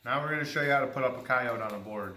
Now we're going to show you how to put up a coyote on a board.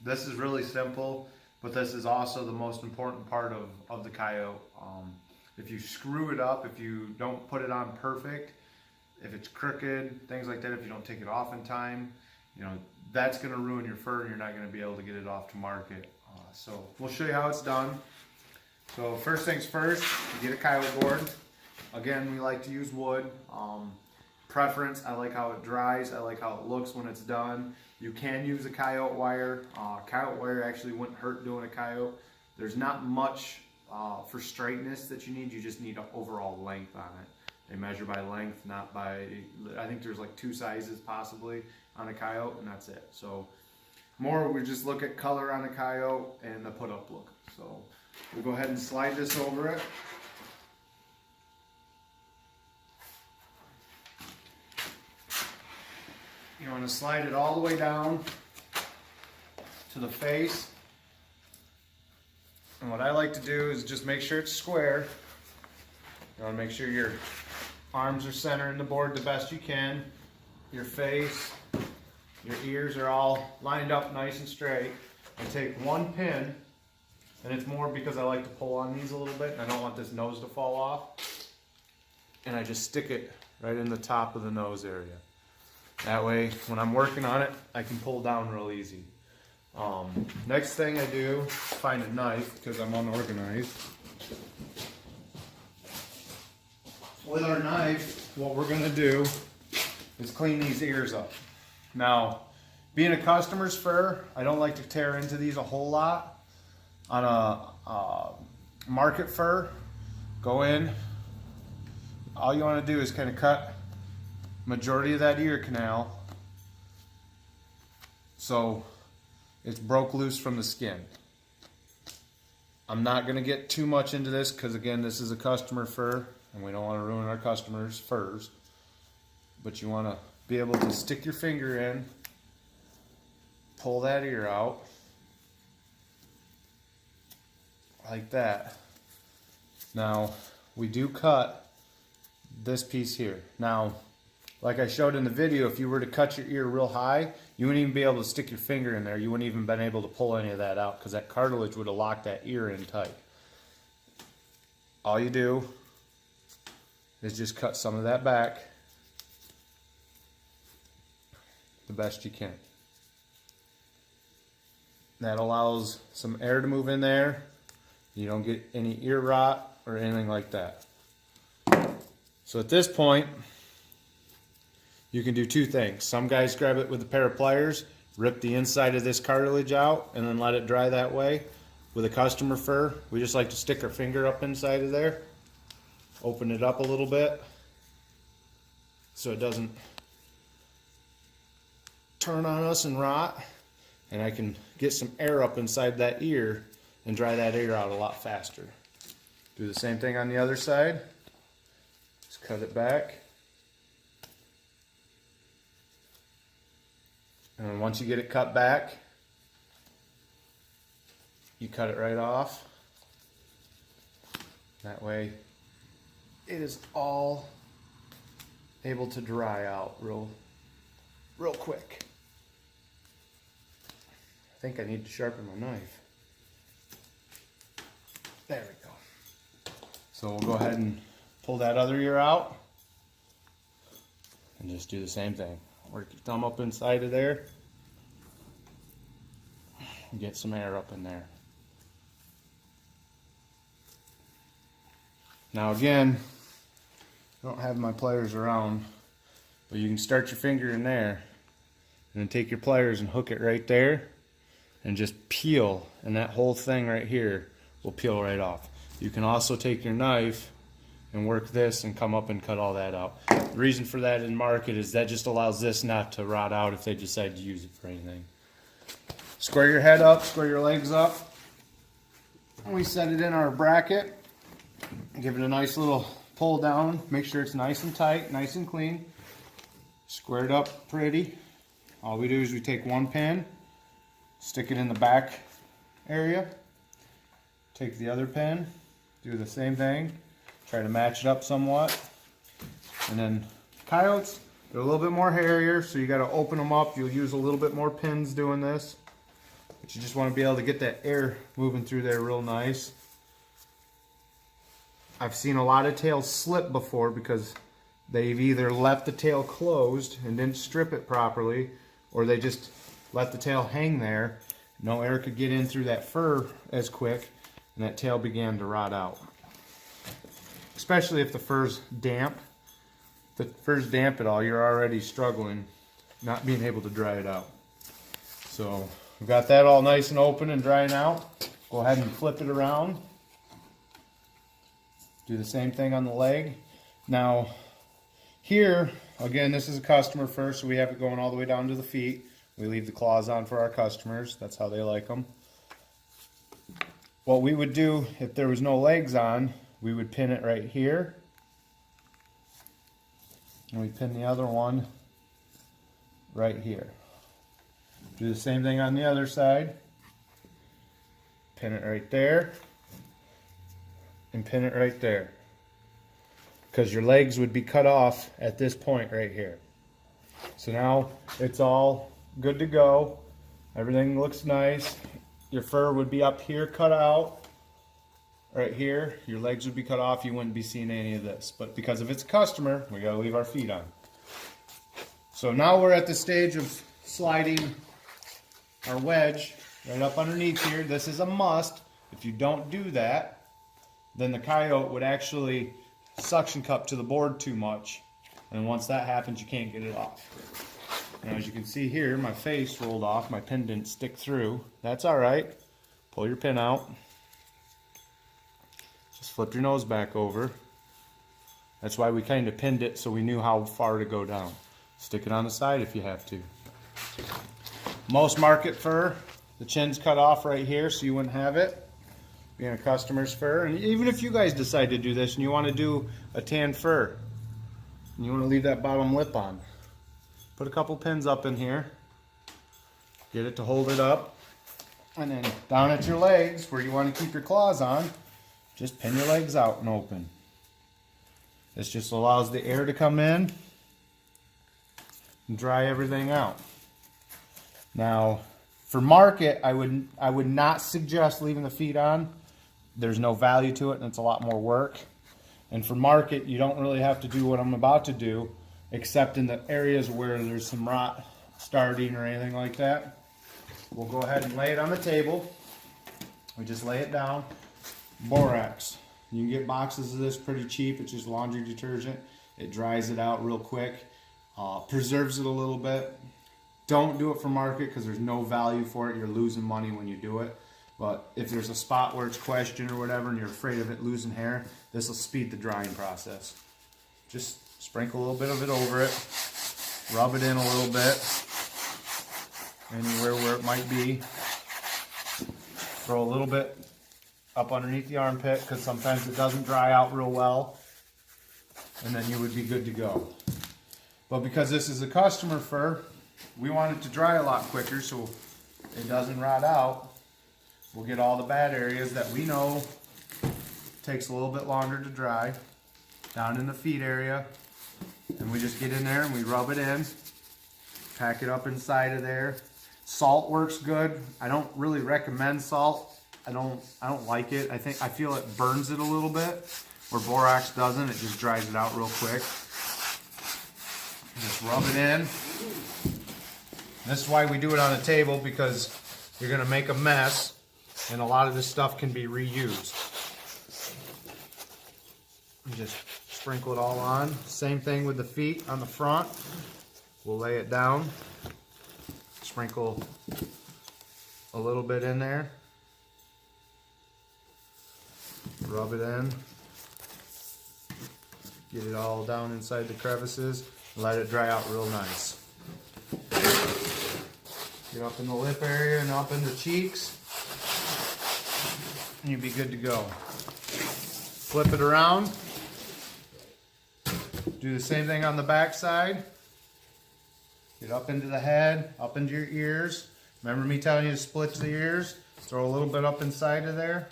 This is really simple, but this is also the most important part of the coyote. If you screw it up, if you don't put it on perfect, if it's crooked, things like that, if you don't take it off in time, you know, that's going to ruin your fur and you're not going to be able to get it off to market. So we'll show you how it's done. So first things first, you get a coyote board. Again, we like to use wood. Preference, I like how it dries, I like how it looks when it's done. You can use a coyote wire. Coyote wire actually wouldn't hurt doing a coyote. There's not much for straightness that you need, you just need an overall length on it. They measure by length, not by, I think there's like 2 sizes possibly on a coyote, and that's it. So more we just look at color on a coyote and the put up look. So we'll go ahead and slide this over it. You want to slide it all the way down to the face. And what I like to do is just make sure it's square. You want to make sure your arms are centering the board the best you can. Your face, your ears are all lined up nice and straight. I take one pin, and it's more because I like to pull on these a little bit and I don't want this nose to fall off. And I just stick it right in the top of the nose area. That way, when I'm working on it, I can pull down real easy. Next thing I do is find a knife because I'm unorganized. With our knife, what we're going to do is clean these ears up. Now, being a customer's fur, I don't like to tear into these a whole lot. On a market fur, go in. All you want to do is kind of cut majority of that ear canal so it's broke loose from the skin. I'm not going to get too much into this because again this is a customer fur and we don't want to ruin our customers' furs, but you want to be able to stick your finger in, pull that ear out like that. Now we do cut this piece here. Now like I showed in the video, if you were to cut your ear real high, you wouldn't even be able to stick your finger in there. You wouldn't even been able to pull any of that out because that cartilage would have locked that ear in tight. All you do is just cut some of that back the best you can. That allows some air to move in there. You don't get any ear rot or anything like that. So at this point, you can do 2 things. Some guys grab it with a pair of pliers, rip the inside of this cartilage out, and then let it dry that way. With a customer fur, we just like to stick our finger up inside of there, open it up a little bit so it doesn't turn on us and rot, and I can get some air up inside that ear and dry that ear out a lot faster. Do the same thing on the other side. Just cut it back. And once you get it cut back, you cut it right off. That way it is all able to dry out real quick. I think I need to sharpen my knife. There we go. So we'll go ahead and pull that other ear out and just do the same thing. Work your thumb up inside of there and get some air up in there. Now again, I don't have my pliers around, but you can start your finger in there and then take your pliers and hook it right there and just peel, and that whole thing right here will peel right off. You can also take your knife and work this and come up and cut all that out. The reason for that in market is that just allows this not to rot out if they decide to use it for anything. Square your head up, square your legs up. And we set it in our bracket. Give it a nice little pull down. Make sure it's nice and tight, nice and clean. Square it up pretty. All we do is we take one pin, stick it in the back area. Take the other pin, do the same thing. Try to match it up somewhat. And then coyotes, They're a little bit more hairier, so you got to open them up. You'll use a little bit more pins doing this. But you just want to be able to get that air moving through there real nice. I've seen a lot of tails slip before because they've either left the tail closed and didn't strip it properly, or they just let the tail hang there. No air could get in through that fur as quick, and that tail began to rot out. Especially if the fur's damp. If the fur's damp at all, you're already struggling not being able to dry it out. So we've got that all nice and open and drying out. Go ahead and flip it around. Do the same thing on the leg. Now here, again, this is a customer fur, so we have it going all the way down to the feet. We leave the claws on for our customers. That's how they like them. What we would do if there was no legs on, we would pin it right here. And we pin the other one right here. Do the same thing on the other side. Pin it right there. And pin it right there. Because your legs would be cut off at this point right here. So now it's all good to go. Everything looks nice. Your fur would be up here cut out. Right here. Your legs would be cut off. You wouldn't be seeing any of this. But because if it's a customer, we got to leave our feet on. So now we're at the stage of sliding our wedge right up underneath here. This is a must. If you don't do that, then the coyote would actually suction cup to the board too much. And once that happens, you can't get it off. Now, as you can see here, my face rolled off. My pin didn't stick through. That's all right. Pull your pin out. Just flip your nose back over. That's why we kind of pinned it so we knew how far to go down. Stick it on the side if you have to. Most market fur, the chin's cut off right here so you wouldn't have it. Being a customer's fur. And even if you guys decide to do this and you want to do a tan fur and you want to leave that bottom lip on, put a couple pins up in here, get it to hold it up, and then down at your legs where you want to keep your claws on, just pin your legs out and open. This just allows the air to come in and dry everything out. Now for market, I would not suggest leaving the feet on. There's no value to it and it's a lot more work. And for market, you don't really have to do what I'm about to do, except in the areas where there's some rot starting or anything like that. We'll go ahead and lay it on the table. We just lay it down. Borax. You can get boxes of this pretty cheap. It's just laundry detergent. It dries it out real quick. Preserves it a little bit. Don't do it for market because there's no value for it. You're losing money when you do it. But if there's a spot where it's questioned or whatever and you're afraid of it losing hair, this will speed the drying process. Just sprinkle a little bit of it over it. Rub it in a little bit. Anywhere where it might be. Throw a little bit up underneath the armpit because sometimes it doesn't dry out real well. And then you would be good to go. But because this is a customer fur, we want it to dry a lot quicker so it doesn't rot out. We'll get all the bad areas that we know takes a little bit longer to dry down in the feet area. And we just get in there and we rub it in, pack it up inside of there. Salt works good. I don't really recommend salt. I don't like it. I feel it burns it a little bit, where borax doesn't. It just dries it out real quick. Just rub it in. This is why we do it on a table, because you're going to make a mess and a lot of this stuff can be reused. And just sprinkle it all on. Same thing with the feet on the front. We'll lay it down. Sprinkle a little bit in there. Rub it in. Get it all down inside the crevices. Let it dry out real nice. Get up in the lip area and up in the cheeks. And you'll be good to go. Flip it around. Do the same thing on the back side. Get up into the head, up into your ears. Remember me telling you to split the ears? Throw a little bit up inside of there.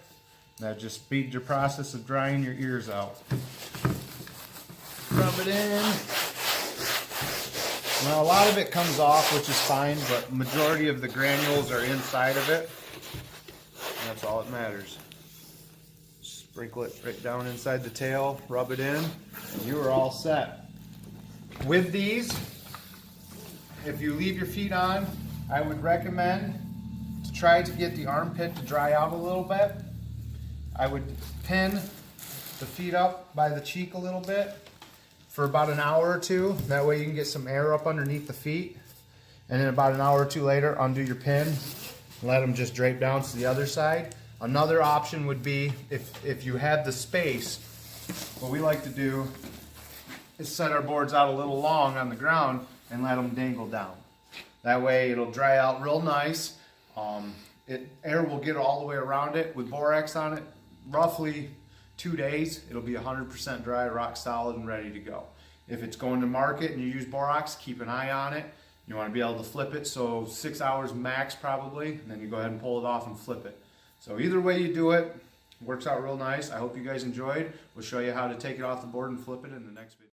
That just speeds your process of drying your ears out. Rub it in. Now a lot of it comes off, which is fine, but majority of the granules are inside of it. And that's all that matters. Sprinkle it right down inside the tail, rub it in, and you are all set. With these, if you leave your feet on, I would recommend to try to get the armpit to dry out a little bit. I would pin the feet up by the cheek a little bit for about an hour or two. That way you can get some air up underneath the feet. And then about an hour or two later, undo your pin and let them just drape down to the other side. Another option would be, if you have the space, what we like to do is set our boards out a little long on the ground and let them dangle down. That way it'll dry out real nice. Air will get all the way around it. With borax on it, roughly 2 days, it'll be 100% dry, rock solid, and ready to go. If it's going to market and you use borax, keep an eye on it. You want to be able to flip it, so 6 hours max probably, and then you go ahead and pull it off and flip it. So either way you do it, works out real nice. I hope you guys enjoyed. We'll show you how to take it off the board and flip it in the next video.